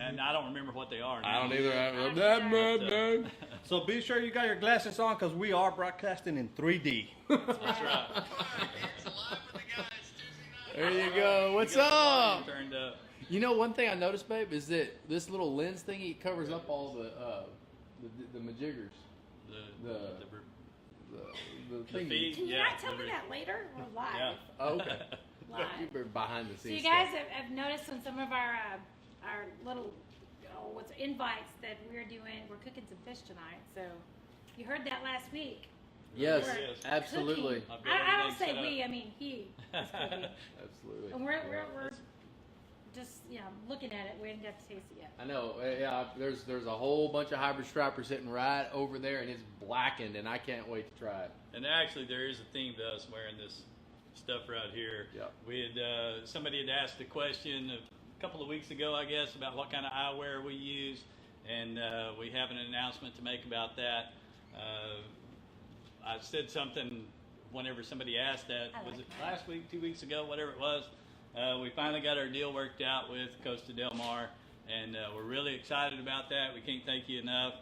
And I don't remember what they are now. I don't either. So be sure you got your glasses on because we are broadcasting in 3D. That's right. There you go. What's up? Turned up. You know, one thing I noticed, babe, is that this little lens thingy covers up all the majiggers. The thingy. feed. Can you not tell me that later? We're live. Yeah. Oh, okay. Live. You're behind the So scenes. you guys have noticed on some of our little invites that we're cooking some fish tonight. So you heard that last week. Yes, Yes. absolutely. Cooking. I don't say we. I mean he. is cooking. Absolutely. And we're just looking at it. We didn't get to taste it yet. I know. Yeah, there's a whole bunch of hybrid striper sitting right over there, and it's blackened, and I can't wait to try it. And actually, there is a theme to us wearing this stuff right here. Yep. We had somebody had asked a question a couple of weeks ago, I guess, about what kind of eyewear we use, and we have an announcement to make about that. I said something whenever somebody asked that. Was it last week, 2 weeks ago, whatever it was? We finally got our deal worked out with Costa Del Mar, and we're really excited about that. We can't thank you enough.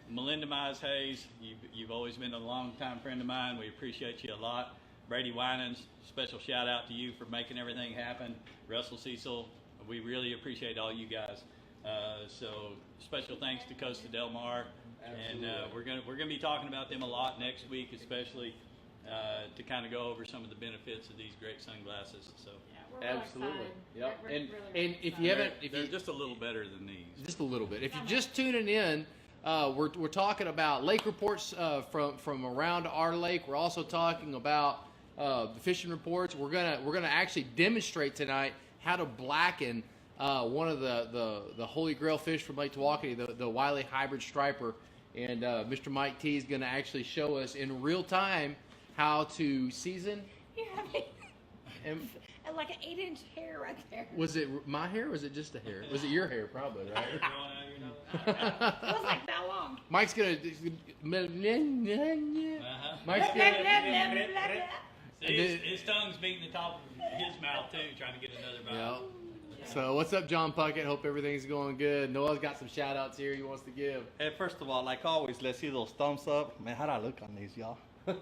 Melinda Mize Hayes, you've always been a long-time friend of mine. We appreciate you a lot. Brady Winans, special shout out to you for making everything happen. Russell Cecil, we really appreciate all you guys. So special thanks to Costa Del Mar. Absolutely. And we're gonna be talking about them a lot next week, especially to kind of go over some of the benefits of these great sunglasses. So Yeah, we're really absolutely. excited. Yep. We're And really if you haven't, they're just a little better than these. just a little bit. If you're just tuning in, we're talking about lake reports from around our lake. We're also talking about the fishing reports. We're gonna actually demonstrate tonight how to blacken one of the holy grail fish from Lake Tawakoni, the Wiley hybrid striper. And Mr. Mike T is gonna actually show us in real time how to season. You're having And like an 8-inch hair right there. was it my hair? Or was it just the hair? Was it your hair? Probably, right? It was like that long. Mike's gonna. Mike's gonna. See, his tongue's beating the top of his mouth too, trying to get another bite. Yeah. So what's up, John Puckett? Hope everything's going good. Noel's got some shout outs here he wants to give. Hey, first of all, like always, let's see those thumbs up. Man, how'd I look on these, y'all? His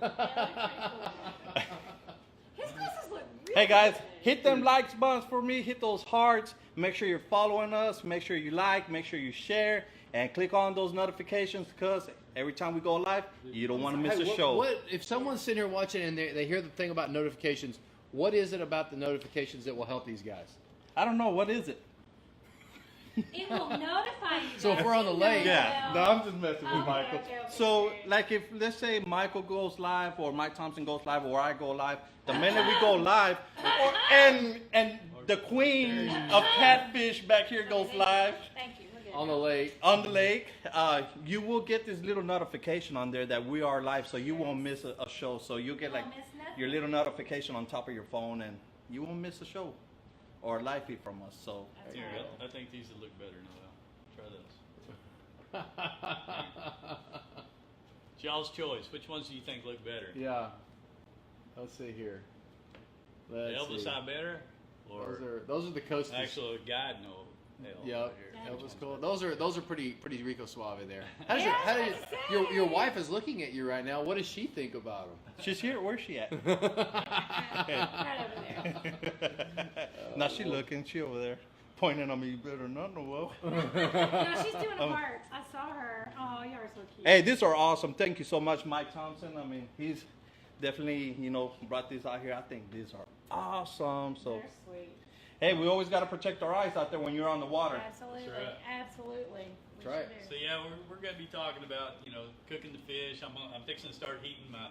glasses look really Hey guys, good. hit them likes buttons for me. Hit those hearts. Make sure you're following us. Make sure you like. Make sure you share. And click on those notifications because every time we go live, you don't want to miss Hey, a show. What if someone's sitting here watching and they hear the thing about notifications? What is it about the notifications that will help these guys? I don't know. What is it? It will notify you. So if guys. we're on the lake- Yeah. No, I'm just messing with Okay, Michael. okay. So, like, if let's say Michael goes live, or Mike Thompson goes live, or I go live, the minute we go live, and the queen of catfish back here goes live Thank you. We're good. On the lake. on the lake, you will get this little notification on there that we are live, so you won't miss a show. So you'll get like won't miss nothing. your little notification on top of your phone, and you won't miss a show or a live feed from us. So. That's Here, right. I think these would look better, Noel. Try this. It's y'all's choice. Which ones do you think look better? Yeah. Let's see here. The Let's Elvis see. eye better, or Those are the coasters. actual guide Noel? Yep. Yeah. Elvis cool. Those are pretty Rico Suave there. Yeah, How does I was gonna say. your wife is looking at you right now. What does she think about them? She's here. Where's she at? Right over there. Now she looking. She over there pointing on me. You better not know. No, she's doing a part. I saw her. Oh, you are so cute. Hey, these are awesome. Thank you so much, Mike Thompson. I mean, he's definitely brought these out here. I think these are awesome. So, They're sweet. hey, we always got to protect our eyes out there when you're on the water. Absolutely. That's right. Absolutely. We That's right. sure So do. yeah, we're going to be talking about cooking the fish. I'm fixing to start heating my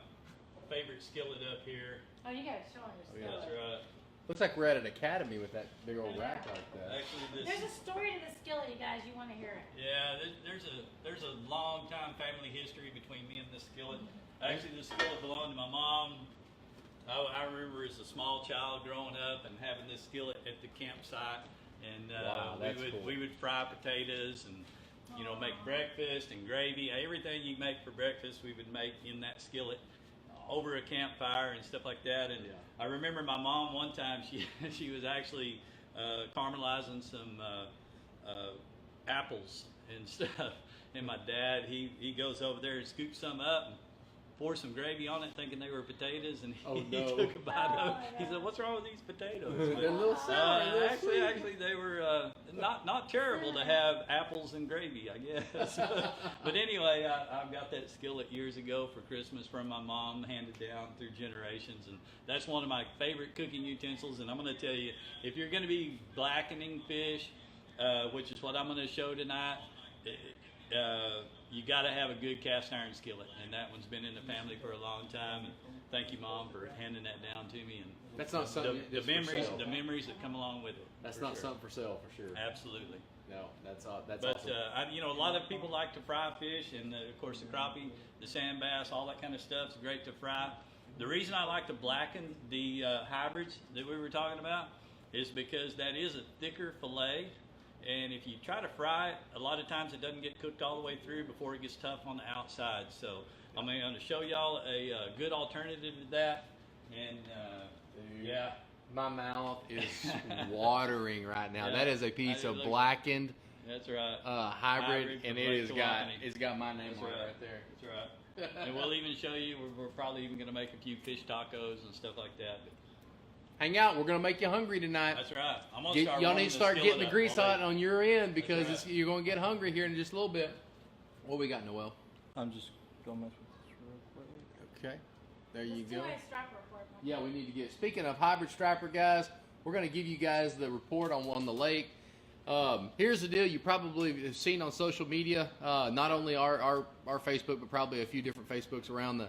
favorite skillet up here. Oh, you guys showing your yeah. That's skillet. right. Looks like we're at an academy with that big old rack like that. Actually, There's a story to the skillet, you guys. You want to hear it. Yeah, there's a long time family history between me and this skillet. Actually, this skillet belonged to my mom I remember as a small child growing up and having this skillet at the campsite, and Wow, that's cool. we would fry potatoes and make breakfast and gravy. Everything you make for breakfast, we would make in that skillet over a campfire and stuff like that. And I remember my mom one time she was actually caramelizing some apples and stuff. And my dad, he goes over there and scoops some up and pours some gravy on it, thinking they were potatoes, and he took a bite of it. He said, "What's wrong with these potatoes?" They're a little sour. a little sweet. Actually, they were not terrible to have apples and gravy, I guess. But anyway, I got that skillet years ago for Christmas from my mom, handed down through generations, and that's one of my favorite cooking utensils. And I'm going to tell you, if you're going to be blackening fish, which is what I'm going to show tonight, you got to have a good cast iron skillet, and that one's been in the family for a long time. And thank you, Mom, for handing that down to me. And That's not something the memories that come along with it. That's not something for sale, for sure. Absolutely. No, that's awesome. A lot of people like to fry fish, and of course the crappie, the sand bass, all that kind of stuff is great to fry. The reason I like to blacken the hybrids that we were talking about is because that is a thicker fillet. And if you try to fry it, a lot of times it doesn't get cooked all the way through before it gets tough on the outside. So I'm going to show y'all a good alternative to that. And yeah. My mouth is watering right now. Yeah, that is a piece of blackened that's right. hybrid, and it's got my name on it right there. That's right. And we'll even show you, we're probably even going to make a few fish tacos and stuff like that. But hang out. We're going to make you hungry tonight. that's right. I'm gonna start y'all need to start getting the grease hot on your end, because right. you're going to get hungry here in just a little bit. What we got, Noel? I'm just going to mess with this real quick. Okay. There you Let's go. do a striper report. Yeah, we need to get. Speaking of hybrid striper, guys, we're going to give you guys the report on the lake. Here's the deal. You probably have seen on social media, not only our Facebook, but probably a few different Facebooks around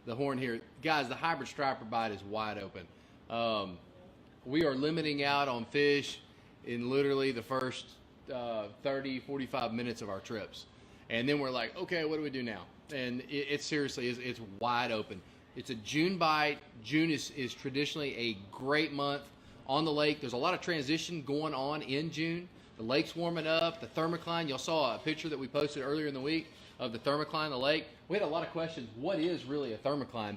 the horn here. Guys, the hybrid striper bite is wide open. We are limiting out on fish in literally the first 30, 45 minutes of our trips. And then we're like, okay, what do we do now? And it seriously is, it's wide open. It's a June bite. June is traditionally a great month on the lake. There's a lot of transition going on in June. The lake's warming up. The thermocline, y'all saw a picture that we posted earlier in the week of the thermocline, the lake. We had a lot of questions. What is really a thermocline?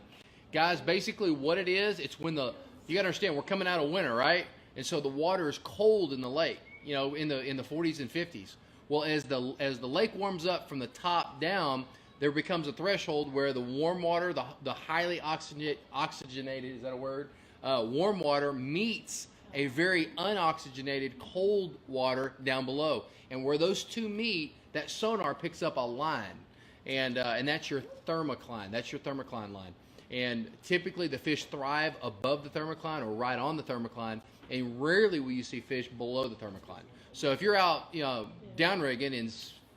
Guys, basically what it is, it's when you got to understand, we're coming out of winter, right? And so the water is cold in the lake, in the 40s and 50s. Well, as the lake warms up from the top down, there becomes a threshold where the warm water, the highly oxygenated, is that a word? Warm water meets a very unoxygenated cold water down below. And where those two meet, that sonar picks up a line. And that's your thermocline. That's your thermocline line. And typically the fish thrive above the thermocline or right on the thermocline, and rarely will you see fish below the thermocline. So if you're out, downrigging in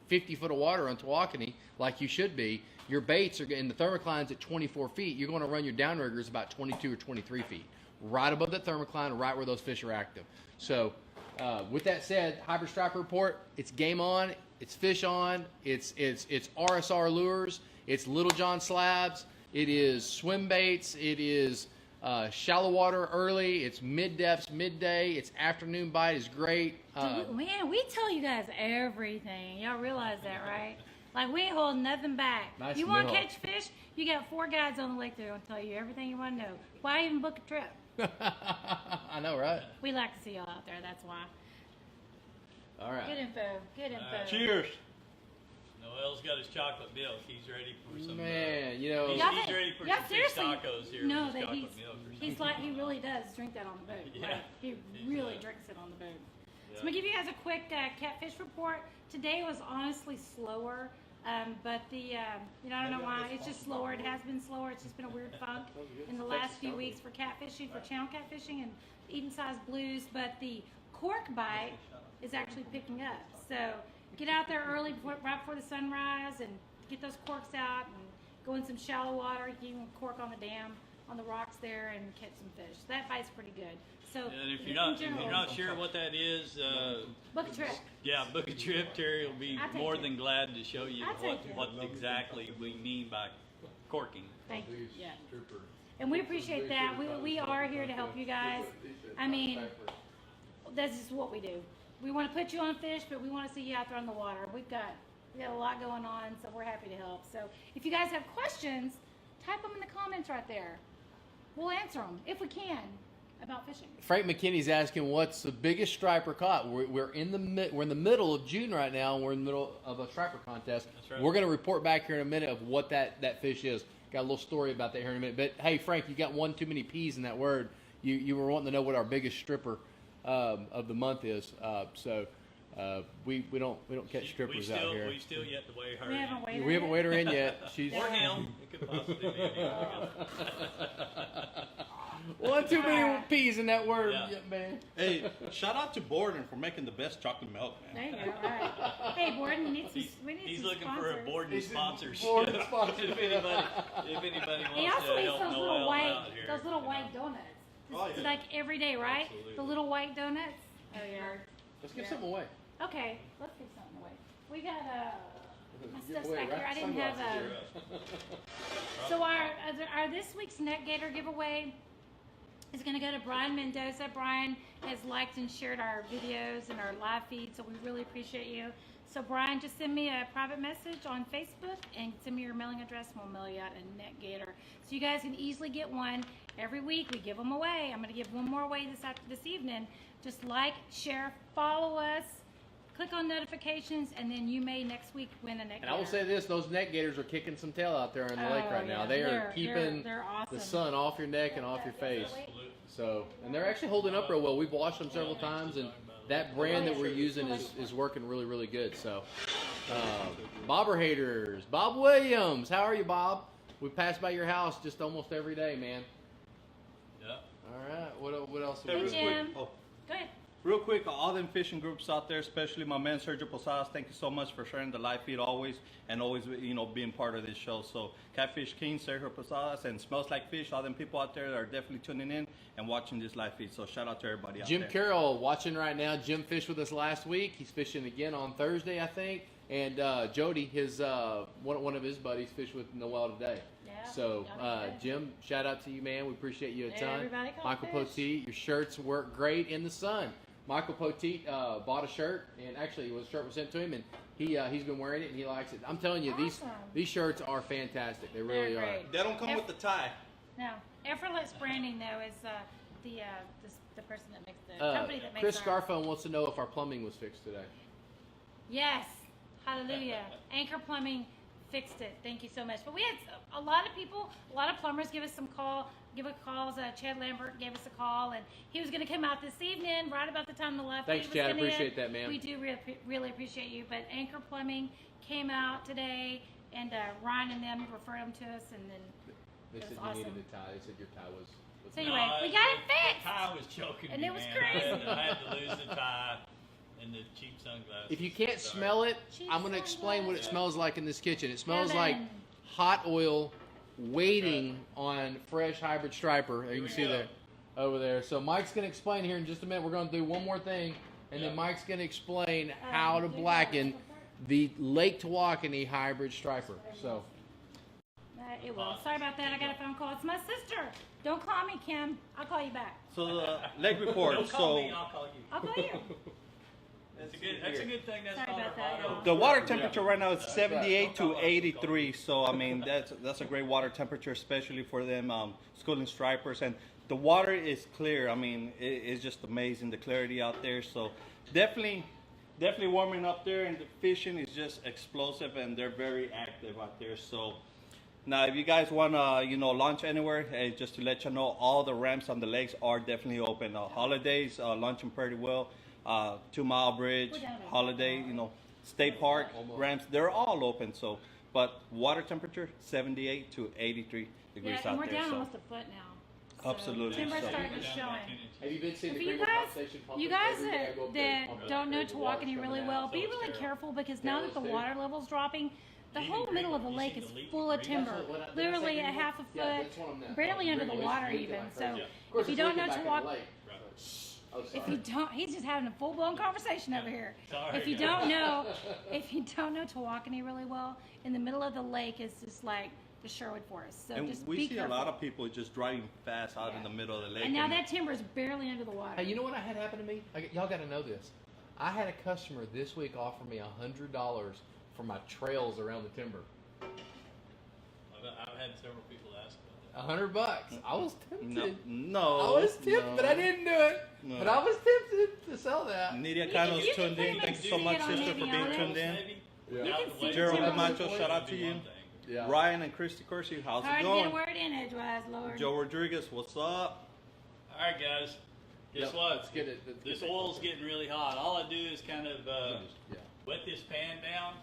50 foot of water on Tawakoni, like you should be, your baits are in the thermocline's at 24 feet. You're going to run your downriggers about 22 or 23 feet, right above that thermocline, right where those fish are active. So with that said, hybrid striper report, it's game on, it's fish on, it's RSR lures, it's Littlejohn slabs, it is swim baits, it is shallow water early, it's mid depths midday, it's afternoon bite is great. Man, we tell you guys everything. Y'all realize that, right? Like, we ain't holding nothing back. Nice you want to mill. catch fish? You got 4 guides on the lake that are going to tell you everything you want to know. Why even book a trip? I know, right? We like to see y'all out there, that's why. All right. Good info. Good info. Cheers. Noel's got his chocolate milk. He's ready for some. Man, he's ready for yeah, some fish seriously. tacos here. No, with his that chocolate milk or something. he's like, he really does drink that on the boat. Yeah. Like, he really drinks it on the boat. So I'm going to give you guys a quick catfish report. Today was honestly slower, but I don't know why. It's just slower. It has been slower. It's just been a weird funk in the last few weeks for catfishing, for channel catfishing and Eden-sized blues. But the cork bite is actually picking up. So get out there early, right before the sunrise, and get those corks out and go in some shallow water. You can cork on the dam, on the rocks there, and catch some fish. So that bite's pretty good. So And if in you're not general, sure what that is, book a trip. yeah, book a trip. Terry will be I'll take more it. than glad to show you I'll take it. what exactly we mean by corking. Thank you. Yeah. And we appreciate that. We are here to help you guys. I mean, that's just what we do. We want to put you on fish, but we want to see you out there on the water. We got a lot going on, so we're happy to help. So if you guys have questions, type them in the comments right there. We'll answer them if we can about fishing. Frank McKinney's asking, what's the biggest striper caught? We're in the middle of June right now, and we're in the middle of a striper contest. That's right. We're going to report back here in a minute of what that fish is. Got a little story about that here in a minute. But hey, Frank, you got one too many P's in that word. You were wanting to know what our biggest stripper of the month is. We don't catch strippers out here. We still yet to weigh her. We haven't weighed her in yet. She's Or him. It could possibly be anyone. one too many P's in that word, Yeah. man. Hey, shout out to Borden for making the best chocolate milk, man. There you go. All right. Hey, Borden, we need He's some looking sponsors. for a Borden sponsorship. Borden sponsorship. if anybody He wants also to eats help those Noel little white, out here. those little white donuts. Oh, It's yeah. like every day, right? Absolutely. The little white donuts. Oh yeah. Let's give something away. Okay, let's give something away. We got my Give stuff's away back here. I didn't have So our this week's Net Gator giveaway is going to go to Brian Mendoza. Brian has liked and shared our videos and our live feed, so we really appreciate you. So Brian, just send me a private message on Facebook and send me your mailing address, and we'll mail you out a Net Gator. So you guys can easily get one. Every week we give them away. I'm going to give one more away this evening. Just like, share, follow us, click on notifications, and then you may next week win a Net Gator. And I will say this, those net gators are kicking some tail out there in the lake right now. yeah. They are keeping they're awesome. the sun off your neck and off your face. Absolutely. So, and they're actually holding up real well. We've washed them several times, and that brand that we're using is working really, really good. So, bobber haters, Bob Williams, how are you, Bob? We pass by your house just almost every day, man. Yeah. All right, what else? Hey, real Jim. quick, Go ahead. real quick, all them fishing groups out there, especially my man Sergio Posadas, thank you so much for sharing the live feed always, and always, being part of this show. So Catfish King, Sergio Posadas, and Smells Like Fish, all them people out there are definitely tuning in and watching this live feed. So shout out to everybody out Jim there. Carroll watching right now. Jim fished with us last week. He's fishing again on Thursday, I think. And Jody, his one of his buddies, fished with Noel today. Yeah, So y'all did good. Jim, shout out to you, man. We appreciate you a ton. Everybody caught Michael fish. Poteet, your shirts work great in the sun. Michael Poteet bought a shirt, and actually, the shirt was sent to him, and he's been wearing it, and he likes it. I'm telling you, Awesome. these shirts are fantastic. They really They're are. great. They don't come with the tie. No, Effortless Branding though is the person that makes the company that makes Chris our- Scarfone wants to know if our plumbing was fixed today. Yes, hallelujah. Anchor Plumbing fixed it. Thank you so much. But we had a lot of people, a lot of plumbers give us calls. Chad Lambert gave us a call, and he was going to come out this evening, right about the time the live Thanks, feed was Chad. gonna Appreciate end. that, man. We do really appreciate you. But Anchor Plumbing came out today, and Ryan and them referred them to us, and then They It said was you awesome. needed a tie. They said your tie was So anyway, we got it fixed. The tie was choking And me, it was man. crazy. I had to lose the tie and the cheap sunglasses. If you can't Sorry. smell it, Cheap I'm going to explain what it sunglasses. smells like in this kitchen. It smells like Heaven. hot oil waiting on fresh hybrid striper. You can see go. there, over there. So Mike's going to explain here in just a minute. We're going to do one more thing, and then Yeah. Mike's going to explain how to blacken the Lake Tawakoni hybrid striper. So It will. Sorry about that. I got a phone call. It's my sister. Don't call me, Kim. I'll call you back. So the leg report. Don't call So me, I'll call you. I'll call you. That's a good thing. That's Sorry called about a that, auto. y'all. the water temperature right now is 78 to 83. So I mean that's a great water temperature, especially for them schooling stripers. And the water is clear. I mean it's just amazing, the clarity out there. So definitely warming up there, and the fishing is just explosive, and they're very active out there. So now, if you guys want to, launch anywhere, hey, just to let you know, all the ramps on the lakes are definitely open. Holidays, launching pretty well. 2 Mile Bridge, Holiday, State Park ramps, they're all open. So, but water temperature 78 to 83 degrees Yeah, and out we're there. down So almost a foot now. So Absolutely. Timber's So- starting to show it. have you been seeing For the you Greenwood guys, pump station pumping you guys every day? I go up there and pump that it don't up know there, the water's Tawakoni coming really out. well, So be it's really terrible. careful because now that the Terrible. water level's dropping, the Even whole middle of the Greenwood, lake you is see the leak- full of Greenwood? timber, That's what- did I say literally a Greenwood? half a Yeah, foot, that's what I'm at. barely under the Greenwood's water leaking even. like So crazy. Of course, if you it's don't know leaking back in the Tawakoni, lake. Oh, if sorry. you don't, he's just having a full blown conversation over here. Sorry, If you guys. don't know Tawakoni really well, in the middle of the lake is just like the Sherwood Forest. So And just we be see careful. a lot of people just driving fast out in the middle of the lake. And now that timber is barely under the water. Hey, you know what I had happen to me? Y'all got to know this. I had a customer this week offer me $100 for my trails around the timber. I've had several people ask about that. $100. I was tempted. No. I was tempted, but I didn't do it. No. But I was tempted to sell that. Nidia You Canos can tuned put in. them Thank you in so much, studio sister, for maybe being on tuned it. in. Yeah. You can see Gerald timber. Camacho, shout out to you. Yeah. Ryan and Christy Corsi, how's Hard it to get a going? word in edgewise, Lord. Joe Rodriguez, what's up? All right, guys. Guess Yep. what? Let's get it. Let's This get it. oil's getting really hot. All I do is kind of Yeah. wet this pan down.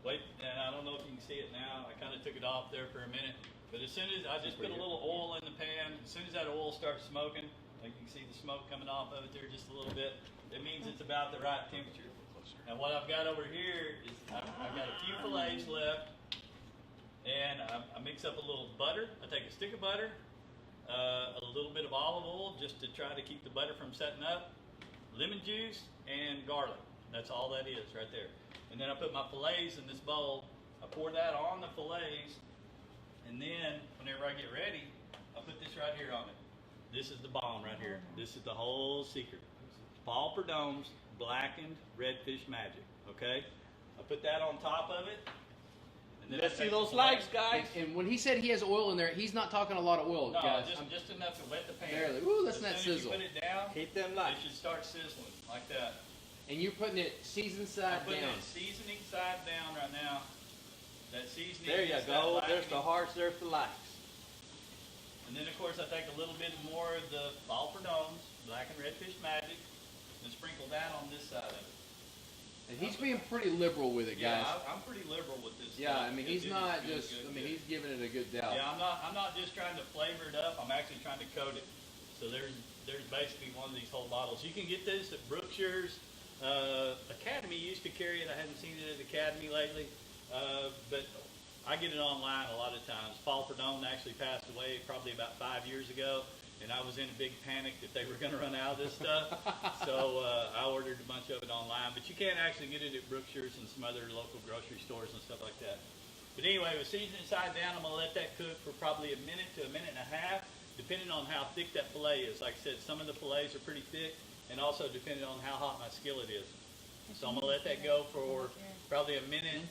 Wait, and I don't know if you can see it now. I kind of took it off there for a minute. But as soon as I just put a little oil in the pan, as soon as that oil starts smoking, like you can see the smoke coming off of it there just a little bit, it means it's about the right temperature. And what I've got over here is I've got a few fillets left, and I mix up a little butter. I take a stick of butter, a little bit of olive oil just to try to keep the butter from setting up, lemon juice, and garlic. That's all that is right there. And then I put my fillets in this bowl. I pour that on the fillets, and then whenever I get ready, I put this right here on it. This is the bomb right here. This is the whole secret. Paul Perdome's blackened redfish magic. Okay, I put that on top of it. And then Let's I see take those the likes, fillets. guys. And when he said he has oil in there, he's not talking a lot of oil, No, guys. just enough to wet the pan. Barely. Ooh, let's As not soon as sizzle. you put it down, Hit them it likes. should start sizzling like that. And you're putting it seasoned I'm side putting down. it seasoning side down right now. That seasoning. There you gets that go. There's blackening. the hearts, there's the likes. And then of course I take a little bit more of the Paul Perdome's black and redfish magic and sprinkle that on this side of it. And he's being pretty liberal with it, guys. Yeah, I'm pretty liberal with this Yeah, stuff. I mean, because he's it not is good, just, good, I mean, good. he's giving it a good doubt. Yeah, I'm not just trying to flavor it up. I'm actually trying to coat it. So there's basically one of these whole bottles. You can get this at Brookshire's. Academy used to carry it. I haven't seen it at Academy lately, but I get it online a lot of times. Paul Perdome actually passed away probably about 5 years ago, and I was in a big panic that they were going to run out of this stuff. So I ordered a bunch of it online, but you can actually get it at Brookshire's and some other local grocery stores and stuff like that. But anyway, with seasoning side down, I'm going to let that cook for probably a minute to a minute and a half, depending on how thick that fillet is. Like I said, some of the fillets are pretty thick, and also depending on how hot my skillet is. So I'm going to let that go for probably a minute.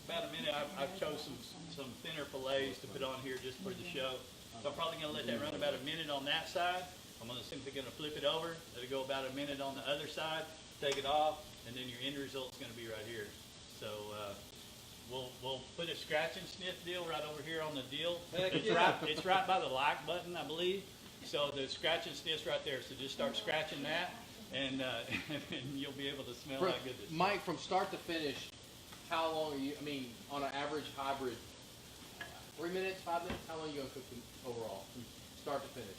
About a minute. I've chose some thinner fillets to put on here just for the show. So I'm probably going to let that run about a minute on that side. I'm simply going to flip it over. Let it go about a minute on the other side. Take it off, and then your end result's going to be right here. So we'll put a scratch and sniff deal right over here on the deal. It's right by the like button, I believe. So the scratch and sniff's right there. So just start scratching that, and and you'll be able to smell how good this is. Mike, from start to finish, how long are you, I mean, on an average hybrid, 3 minutes, 5 minutes? How long are you going to cook them overall, from start to finish?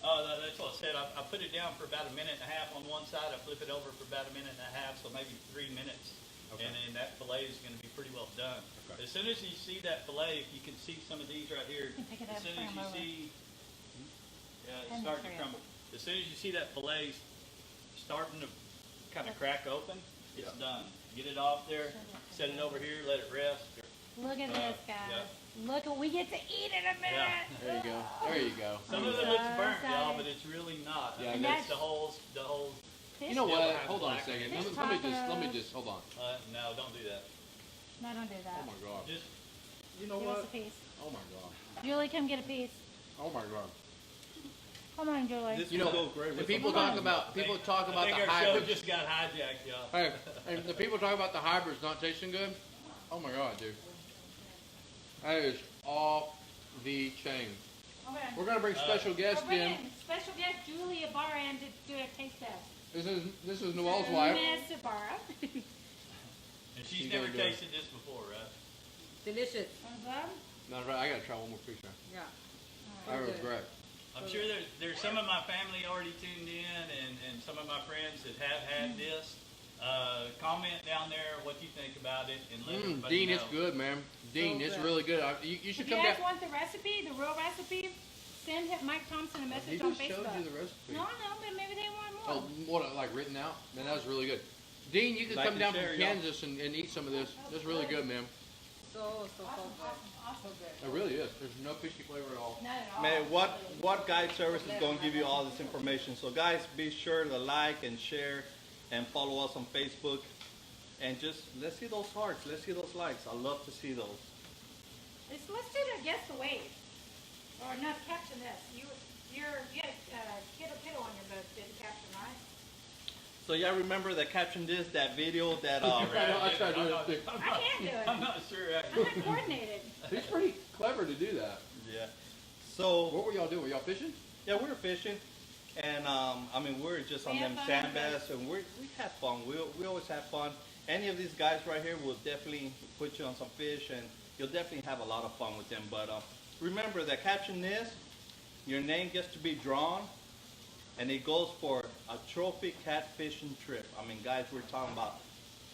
That's what I said. I put it down for about a minute and a half on one side. I flip it over for about a minute and a half, so maybe 3 minutes. Okay. And then that fillet is going to be pretty well done. Okay. As soon as you see that fillet, if you can see some of these right here, can pick it as up, soon as turn 'em you over. see, it's And starting to the crumble. As soon as you see that fillet starting to kind of crack open, it's done. Get it off there, set it over here, let it rest. Look at this, guys. yeah. Look what we get to eat in a minute. There you go. There you go. Some of it So looks burnt, y'all, excited. but it's really not. Yeah, I mean, that's- that's the whole. Fish You know Still what? have Hold on a black. second. Fish Let me tacos. just, hold on. No, don't do that. No, don't do that. Oh my God. Just You know Give us a what? piece. Oh my God. Julie, come get a piece. Oh my God. Come on, Julie. This You will know, go great the with people some talk wine. about, people talk about I the think our show hybrids. just got hijacked, y'all. Hey, and the people talk about the hybrids not tasting good. Oh my God, dude. That is off the chain. Okay. We're gonna bring special guests We're in. bringing special guest Julie Ibarra in to do a taste test. This is Noel's wife. Miss Ibarra. And she's She's never gonna do it. tasted this before, right? Delicious. No, I gotta try one more piece. Yeah. That was good. great. I'm sure there's some of my family already tuned in and some of my friends that have had this. Comment down there what you think about it and let everybody Dean, know. it's good, man. Dean, it's good. really good. You should If you come guys down. want the recipe, the real recipe, send Mike Thompson a message He on just showed Facebook. you the recipe. No, but maybe they want Oh, more. what, like written out? Man, that was really good. Dean, you can Like come and down share, from y'all. Kansas and eat some of this. That's really good, man. So good. It really is. There's no fishy flavor at all. Not at all. Man, what guide service is going to give you all this information? So guys, be sure to like and share and follow us on Facebook. And just, let's see those hearts. Let's see those likes. I love to see those. Let's do the guess the weight. Or not caption this. You had kiddo on your boat, did the caption, right? So y'all remember that captioned this, that video that I tried to do it too. I can't do it. I'm not sure. I'm not coordinated. He's pretty clever to do that. yeah. So What were y'all doing? Were y'all fishing? yeah, we were fishing, and I mean we were just on We them had fun, sand okay. bass, and we had fun. We always have fun. Any of these guys right here will definitely put you on some fish, and you'll definitely have a lot of fun with them. But remember that caption is, your name gets to be drawn, and it goes for a trophy catfishing trip. I mean, guys, we're talking about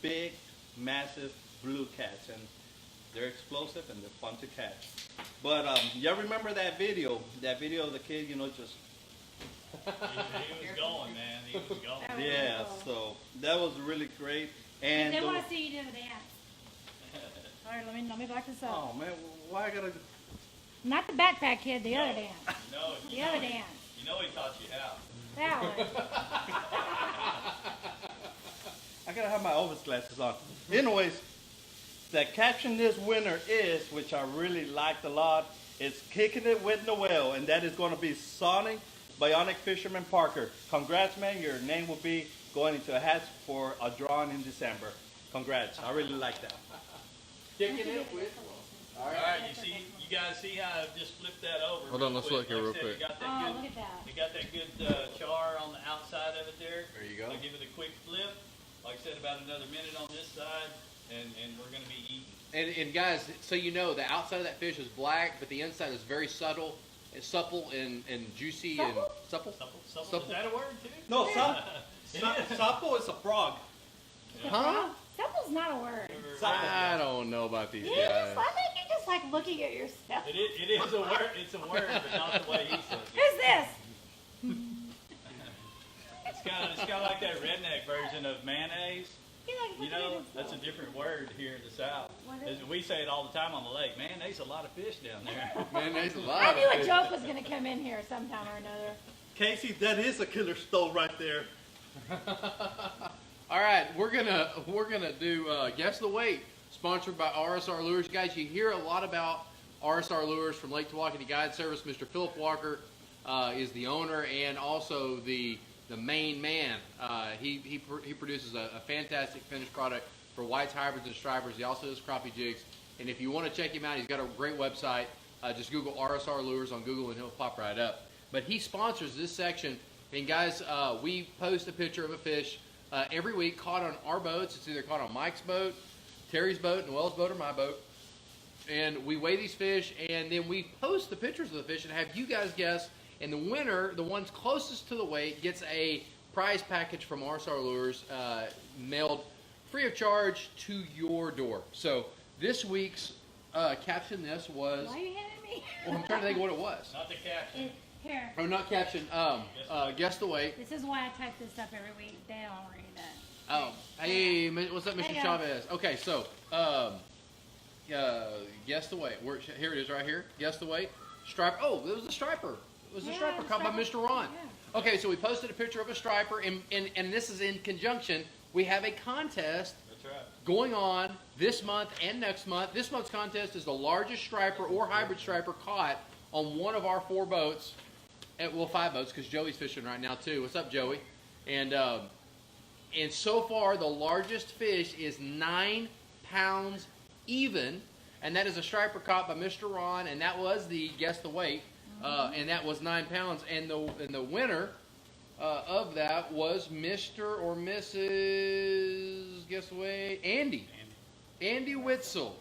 big, massive blue cats, and they're explosive and they're fun to catch. But y'all remember that video? That video of the kid, you know, just He was going, man. He was going. That was yeah. really cool. So that was really great. And They the- want to see you do the dance. All right, let me back this up. oh man, why I gotta? Not the backpack kid, the other dance. No, The other dance. you know he taught you how. That one. I gotta have my Elvis glasses on. Anyways, the caption this winner is, which I really liked a lot, is Kicking It with Noel, and that is going to be Sonic Bionic Fisherman Parker. Congrats, man. Your name will be going into a hat for a drawing in December. Congrats. I really like that. Kicking it with. All right, you guys see how I just flipped that over? Hold on, let's real look here real Like I said, quick. You got that Oh, good, look at that. You got that good char on the outside of it there. There you go. So give it a quick flip. Like I said, about another minute on this side, and we're going to be eating. And guys, so you know, the outside of that fish is black, but the inside is very subtle, and supple, and juicy, and supple. Supple. Is that a word too? No, Sapo is a frog. Huh? Supple's not a word. I don't know about these I guys. think you're just like looking at yourself. It is a word. It's a word, but not the way he says it. Who's this? It's kind of like that redneck version of mayonnaise. You know, that's a different word here in the South. What is it? We say it all the time on the lake. Man, there's a lot of fish down there. Man, there's a lot I of knew a fish. joke was going to come in here sometime or another. Casey, that is a killer stove right there. All right, we're gonna do Guess the Weight, sponsored by RSR Lures. Guys, you hear a lot about RSR Lures from Lake Tawakoni Guide Service. Mr. Philip Walker is the owner and also the main man. He produces a fantastic finished product for whites, hybrids, and stripers. He also does crappie jigs. And if you want to check him out, he's got a great website. Just Google RSR Lures on Google and he'll pop right up. But he sponsors this section. And guys, we post a picture of a fish every week caught on our boats. It's either caught on Mike's boat, Terry's boat, Noel's boat, or my boat. And we weigh these fish, and then we post the pictures of the fish and have you guys guess. And the winner, the ones closest to the weight, gets a prize package from RSR Lures mailed free of charge to your door. So this week's caption this was... Why are you handing me? Well, I'm trying to think what it was. Not the caption. Here. Oh, not caption. Guess the weight. This is why I type this up every week. They don't read that. Oh, hey, what's up, Mr. Hey, guys. Chavez? Okay, so, guess the weight. Here it is right here. Guess the weight. Striper. Oh, it was a striper. It was a Yeah, striper the caught by striper. Mr. Ron. Yeah. Okay, so we posted a picture of a striper, and this is in conjunction. We have a contest That's right. going on this month and next month. This month's contest is the largest striper or hybrid striper caught on one of our 4 boats. Well, 5 boats, because Joey's fishing right now too. What's up, Joey? And so far, the largest fish is 9 pounds even, and that is a striper caught by Mr. Ron, and that was the guess the weight, and that was 9 pounds. And the winner of that was Mr. or Mrs. Guess the weight, Andy Witzel.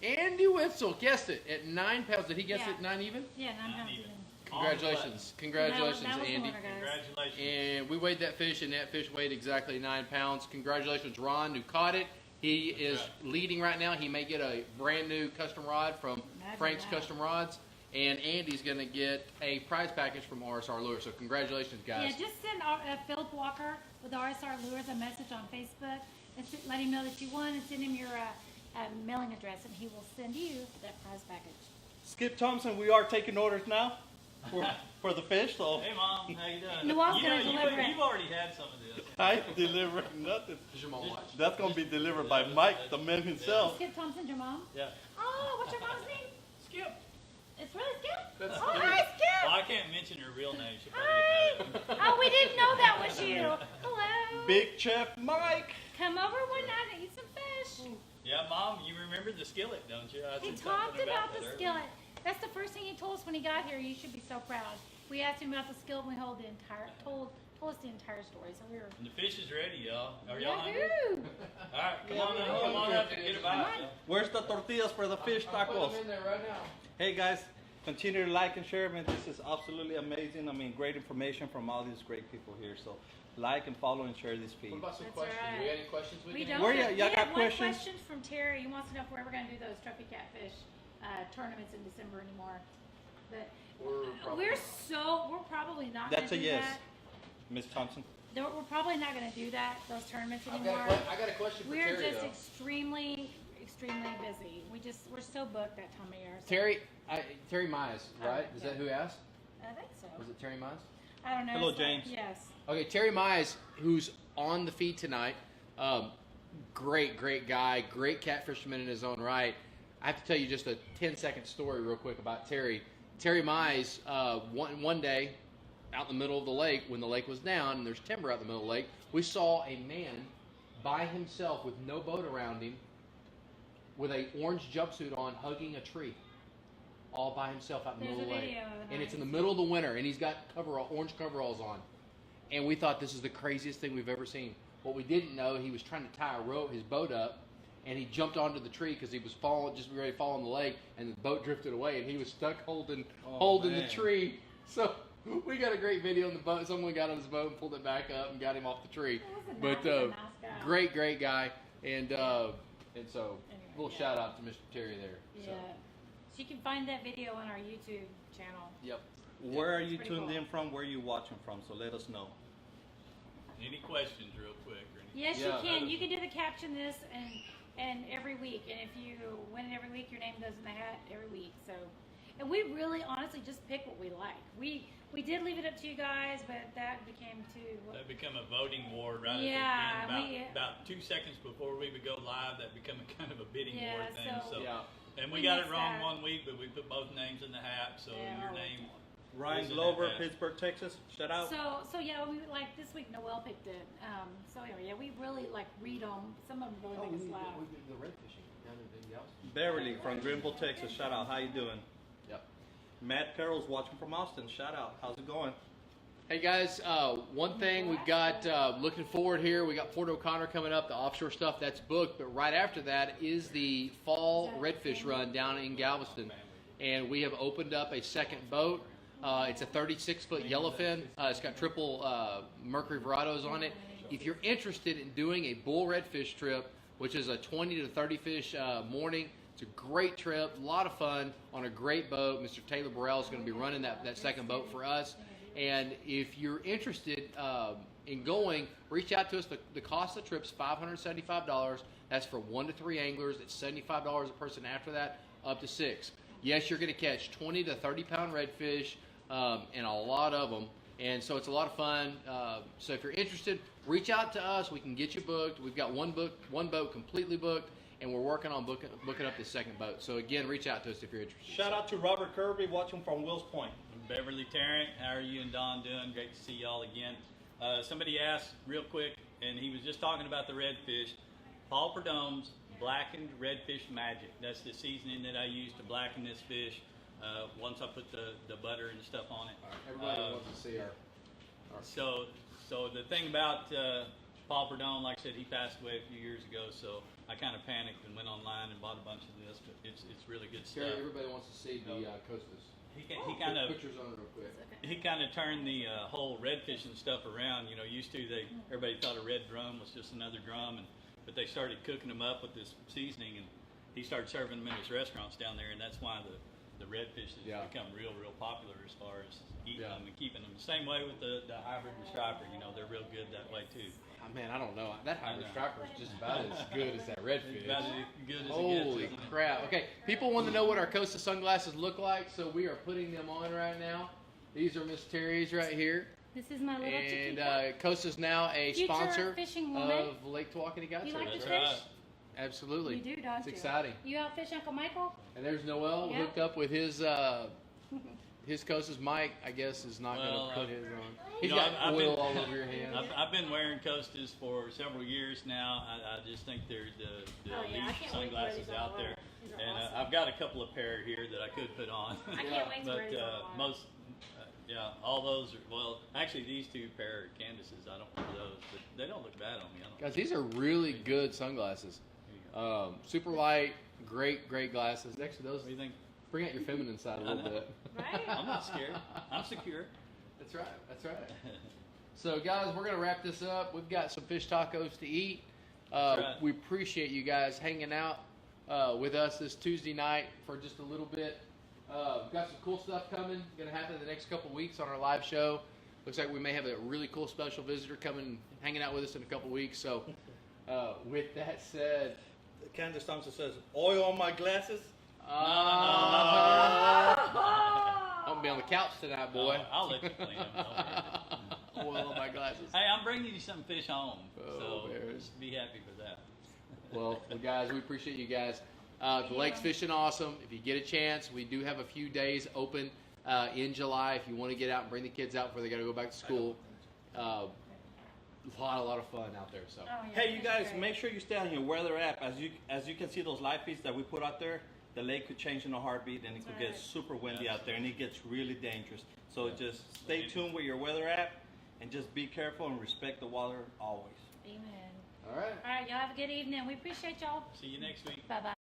Andy Witzel guessed it at 9 pounds. Did he guess Yeah. it 9 even? Yeah, 9 pounds even. even. Congratulations. Congratulations, That was the Andy. winner, guys. Congratulations. And we weighed that fish, and that fish weighed exactly 9 pounds. Congratulations, Ron, who caught it. He is leading right now. He may get a brand new custom rod from Imagine Frank's that. Custom Rods. And Andy's going to get a prize package from RSR Lures. So congratulations, guys. Yeah, just send Philip Walker with RSR Lures a message on Facebook and let him know that you won, and send him your mailing address, and he will send you that prize package. Skip Thompson, we are taking orders now for the fish. So Hey, Mom, how you doing? Noel's gonna deliver it. You've already had some of this. I deliver nothing. Does your mom watch? That's gonna be delivered by Mike, the man himself. Skip Thompson's your mom? Yeah. Oh, what's your mom's name? Skip. It's really Skip? That's Oh, Skip. hi, Well, Skip! I can't mention her real name. She'll Hi! probably get mad at me. Oh, we didn't know that was you. Hello. Big Chef Mike. Come over one night and eat some fish. Yeah, Mom, you remember the skillet, don't you? I He said talked something about that the earlier. skillet. That's the first thing he told us when he got here. You should be so proud. We asked him about the skillet and we told us the entire story. So we were. And the fish is ready, y'all. Are y'all hungry? Yahoo! All right, come on up and get a bite. y'all. Where's the tortillas for the fish I'm putting tacos? them in there right now. Hey guys, continue to like and share. Man, this is absolutely amazing. I mean, great information from all these great people here. So, like and follow and share this feed. What about some That's questions? right. Do we have any questions we We can don't. Where answer? y'all We got have one questions? question from Terry. He wants to know if we're ever going to do those trophy catfish tournaments in December anymore. But we're probably not going That's to a do yes, that. Miss Thompson. We're probably not going to do that, those tournaments I anymore. got a question for We're Terry just though. extremely busy. We're so booked that time of year. So Terry Mize, right? Is that who asked? I think so. Was it Terry Mize? I don't know. Hello, It's like- James. Yes. Okay, Terry Mize, who's on the feed tonight. Great guy, great catfisherman in his own right. I have to tell you just a 10-second story real quick about Terry. Terry Mize, one day out in the middle of the lake, when the lake was down and there's timber out in the middle of the lake, we saw a man by himself with no boat around him with a orange jumpsuit on hugging a tree. All by himself out in the There's middle of a the lake. video of And that. it's in the middle of the winter, and he's got orange coveralls on. And we thought this is the craziest thing we've ever seen. What we didn't know, he was trying to tie his boat up, and he jumped onto the tree because he was just ready to fall in the lake, and the boat drifted away, and he was stuck holding the man. tree. So we got a great video on the boat. Someone got on his boat and pulled it back up and got him off the tree. That But was a nice guy. great guy, and so Anyway, little yeah. shout out to Mr. Terry there. Yeah. So, So you can find that video on our YouTube channel. yep. Where are you It's pretty tuned cool. in from? Where are you watching from? So let us know. Any questions, real quick? Or anything? Yes, Yeah, you can. You can do the caption this and every week. And if you win it every week, your name goes in the hat every week. So, and we really honestly just pick what we like. We did leave it up to you guys, but that became too. That become a voting war right Yeah, at the we- end. About 2 seconds before we would go live, that become a kind of a bidding war Yeah, thing. so- Yeah. And we we got it mixed wrong that. 1 week, but we put both names in the hat, so Yeah, your all name. Ryan is in Glover, that hat. Pittsburgh, Texas. Shout out. So yeah, we like this week. Noel picked it. So anyway, yeah, we really like read them. Some of them really Oh, make us laugh. we did the red fishing down in Galveston. Beverly from Greenville, Texas. Shout out. How you doing? Yep. Matt Carroll's watching from Austin. Shout out. How's it going? Hey guys, one thing we've got looking forward here, we got Port O'Connor coming up, the offshore stuff that's booked, but right after that is the fall redfish run down in Galveston. And we have opened up a second boat. It's a 36-foot yellowfin. It's got triple Mercury Verados on it. If you're interested in doing a bull redfish trip, which is a 20 to 30 fish morning, it's a great trip, a lot of fun on a great boat. Mr. Taylor Burrell is going to be running that second boat for us. And if you're interested in going, reach out to us. The cost of the trip's $575. That's for 1 to 3 anglers. It's $75 a person after that, up to 6. Yes, you're going to catch 20 to 30 pound redfish and a lot of them. And so it's a lot of fun. So if you're interested, reach out to us. We can get you booked. We've got one boat completely booked, and we're working on booking up the second boat. So again, reach out to us if you're interested. Shout out to Robert Kirby watching from Wills Point. Beverly Tarrant, how are you and Don doing? Great to see y'all again. Somebody asked real quick, and he was just talking about the redfish. Paul Perdome's blackened redfish magic. That's the seasoning that I use to blacken this fish. Once I put the butter and stuff on it. Everybody wants to see our So the thing about Paul Perdome, like I said, he passed away a few years ago. So I kind of panicked and went online and bought a bunch of this. But it's really good Terry, stuff. everybody wants to see the Costas. He kind of Pictures on it real quick. he kind of turned the whole redfish and stuff around. You know, used to everybody thought a red drum was just another drum, but they started cooking them up with this seasoning, and he started serving them in his restaurants down there, and that's why the redfish has Yeah. become real popular as far as eating Yeah. them and keeping them. Same way with the hybrid and striper. You know, they're real good that way too. Oh, man, I don't know. That hybrid know. striper is just about as good as that It's redfish. about as good as Holy it gets. crap. Okay, people want to know what our Costa sunglasses look like, so we are putting them on right now. These are Miss Terry's right here. This is my little And chiquita. Costa's now a Future sponsor fishing woman. of Lake Tawakoni. You like to That's fish? right. Absolutely. You do, don't It's you? exciting. You out fish Uncle Michael? And there's Noel Yeah. hooked up with his Costa's Mike, I guess, is not Well, going to put his on. you He's know, got I've oil been- all over your hands. I've been wearing Costas for several years now. I just think they're the Oh, yeah, I elite can't wait to wear sunglasses these out on there. water. These are And awesome. I've got a couple of pair here that I could put on. I can't wait to wear But these on water. most, yeah, all those are, well, actually these two pair of Candaces, I don't wear those, but they don't look bad on me. I don't Guys, these are really good sunglasses. Here you go. Super light, great glasses. Next to those, What do you think? bring out your feminine side a I little know. bit. Right? I'm not scared. I'm secure. That's right. That's right. So, guys, we're going to wrap this up. We've got some fish tacos to eat. right. We appreciate you guys hanging out with us this Tuesday night for just a little bit. We've got some cool stuff coming. Going to happen in the next couple weeks on our live show. Looks like we may have a really cool special visitor coming, hanging out with us in a couple weeks. So, with that said, Candace Thompson says, "Oil on my glasses." I'm gonna be on the couch tonight, boy. I'll let you clean them. Don't worry. Oil on my glasses. Hey, I'm bringing you some fish home, Oh, so bears. just be happy for that. Well, guys, we appreciate you guys. The lake's fishing awesome. If you get a chance, we do have a few days open in July. If you want to get out and bring the kids out before they got to go back to school, a lot of fun out there. So. Oh, yeah, Hey, you that's guys, great. make sure you stay on your weather app. As you can see, those live feeds that we put out there, the lake could change in a heartbeat, and it could get Right. super windy out there, and it gets really dangerous. So just stay tuned with your weather app, and just be careful and respect the water always. Amen. All right. All right, y'all have a good evening. We appreciate y'all. See you next week. Bye-bye.